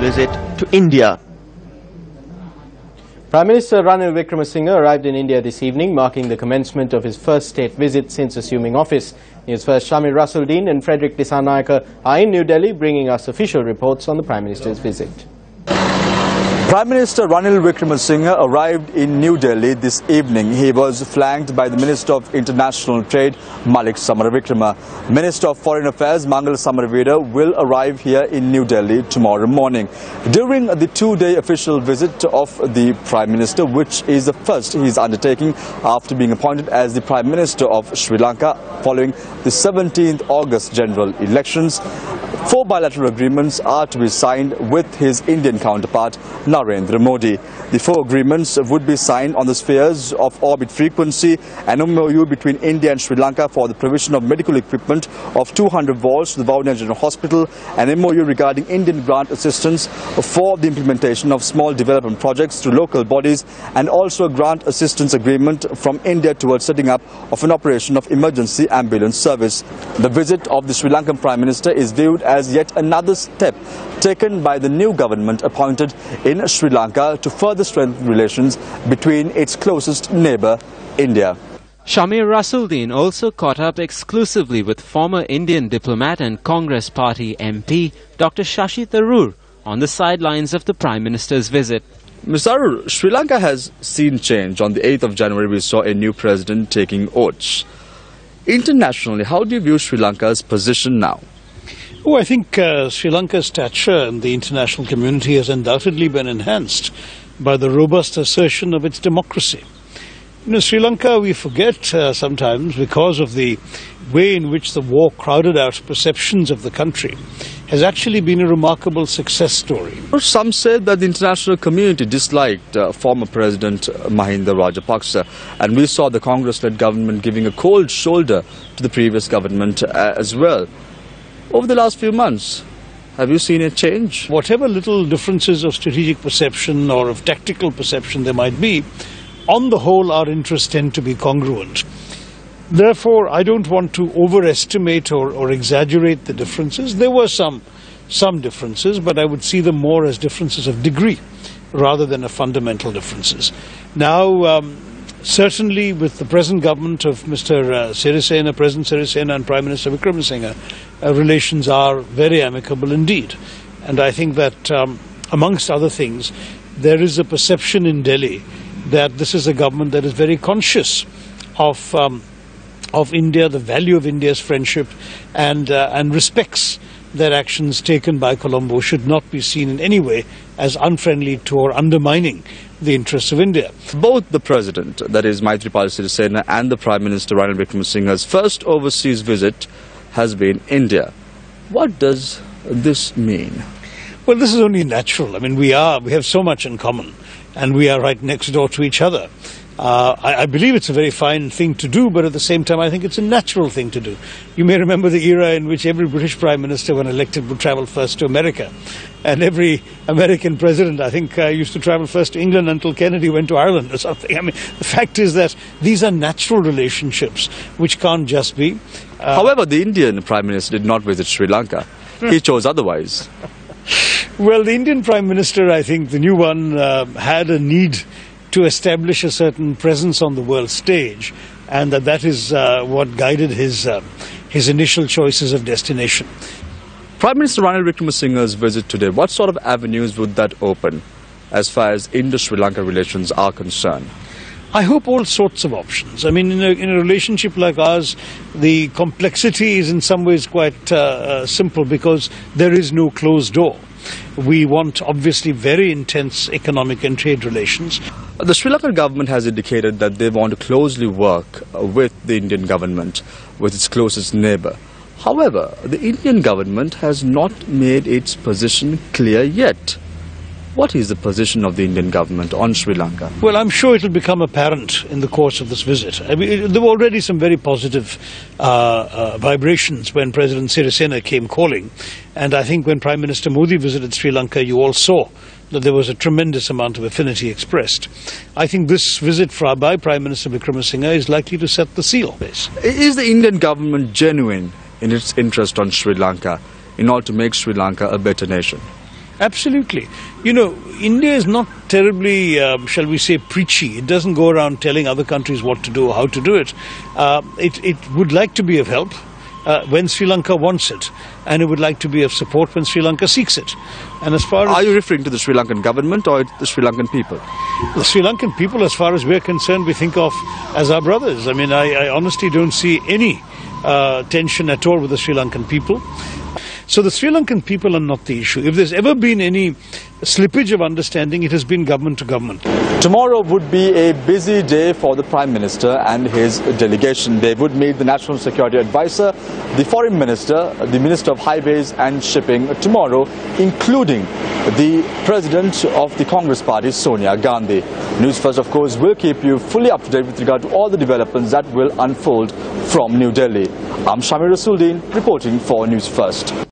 visit to India. Prime Minister Wickremesinghe arrived in India this evening, marking the commencement of his first state visit since assuming office. Newsfirst Shamir Russell-Dean and Frederick Dissanayake are in New Delhi, bringing us official reports on the Prime Minister's visit. Prime Minister Wickremesinghe arrived in New Delhi this evening. He was flanked by the Minister of International Trade, Malik Samaravikrama. Minister of Foreign Affairs, Mangal Samaravida, will arrive here in New Delhi tomorrow morning. During the two-day official visit of the Prime Minister, which is the first he is undertaking after being appointed as the Prime Minister of Sri Lanka following the 17th August general elections, 4 bilateral agreements are to be signed with his Indian counterpart, Narendra Modi. The 4 agreements would be signed on the spheres of orbit frequency, an MOU between India and Sri Lanka for the provision of medical equipment of 200 volts to the Vavuniya General Hospital, an MOU regarding Indian grant assistance for the implementation of small development projects through local bodies, and also a grant assistance agreement from India towards setting up of an operation of emergency ambulance service. The visit of the Sri Lankan Prime Minister is viewed as yet another step taken by the new government appointed in Sri Lanka to further strengthen relations between its closest neighbour, India. Shamir Russell-Dean also caught up exclusively with former Indian diplomat and Congress Party MP Dr. Shashi Tharoor on the sidelines of the Prime Minister's visit. Mr. Tharoor, Sri Lanka has seen change. On the 8th of January, we saw a new president taking oaths. Internationally, how do you view Sri Lanka's position now? Oh, I think Sri Lanka's stature in the international community has undoubtedly been enhanced by the robust assertion of its democracy. You know, Sri Lanka, we forget sometimes, because of the way in which the war crowded out perceptions of the country, has actually been a remarkable success story. Some said that the international community disliked former President Mahinda Rajapaksa, and we saw the Congress-led government giving a cold shoulder to the previous government as well. Over the last few months, have you seen a change? Whatever little differences of strategic perception or of tactical perception there might be, on the whole our interests tend to be congruent. Therefore, I don't want to overestimate or exaggerate the differences. There were some differences, but I would see them more as differences of degree rather than fundamental differences. Now, certainly with the present government of Mr. Sirisena, President Sirisena and Prime Minister Wickremesinghe, relations are very amicable indeed. And I think that amongst other things, there is a perception in Delhi that this is a government that is very conscious of India, the value of India's friendship, and respects that actions taken by Colombo should not be seen in any way as unfriendly to or undermining the interests of India. Both the President, that is Maithripala Sirisena, and the Prime Minister Ranil Wickremesinghe's first overseas visit has been India. What does this mean? Well, this is only natural. I mean, we have so much in common, and we are right next door to each other. I believe it's a very fine thing to do, but at the same time I think it's a natural thing to do. You may remember the era in which every British Prime Minister, when elected, would travel first to America. And every American president, I think, used to travel first to England until Kennedy went to Ireland or something. I mean, the fact is that these are natural relationships which can't just be. However, the Indian Prime Minister did not visit Sri Lanka. He chose otherwise. Well, the Indian Prime Minister, I think, the new one, had a need to establish a certain presence on the world stage, and that is what guided his initial choices of destination. Prime Minister Ranil Wickremesinghe's visit today, what sort of avenues would that open as far as Indo-Sri Lanka relations are concerned? I hope all sorts of options. I mean, in a relationship like ours, the complexity is in some ways quite simple because there is no closed door. We want, obviously, very intense economic and trade relations. The Sri Lankan government has indicated that they want to closely work with the Indian government, with its closest neighbour. However, the Indian government has not made its position clear yet. What is the position of the Indian government on Sri Lanka? Well, I'm sure it will become apparent in the course of this visit. I mean, there were already some very positive vibrations when President Sirisena came calling. And I think when Prime Minister Modi visited Sri Lanka, you all saw that there was a tremendous amount of affinity expressed. I think this visit by Prime Minister Wickremesinghe is likely to set the seal. Is the Indian government genuine in its interest on Sri Lanka in order to make Sri Lanka a better nation? Absolutely. You know, India is not terribly, shall we say, preachy. It doesn't go around telling other countries what to do or how to do it. It would like to be of help when Sri Lanka wants it, and it would like to be of support when Sri Lanka seeks it. And as far as... Are you referring to the Sri Lankan government or the Sri Lankan people? The Sri Lankan people, as far as we're concerned, we think of as our brothers. I mean, I honestly don't see any tension at all with the Sri Lankan people. So the Sri Lankan people are not the issue. If there's ever been any slippage of understanding, it has been government to government. Tomorrow would be a busy day for the Prime Minister and his delegation. They would meet the National Security Advisor, the Foreign Minister, the Minister of Highways and Shipping tomorrow, including the President of the Congress Party, Sonia Gandhi. News First, of course, will keep you fully up to date with regard to all the developments that will unfold from New Delhi. I'm Shamir Rasuldeen reporting for News First.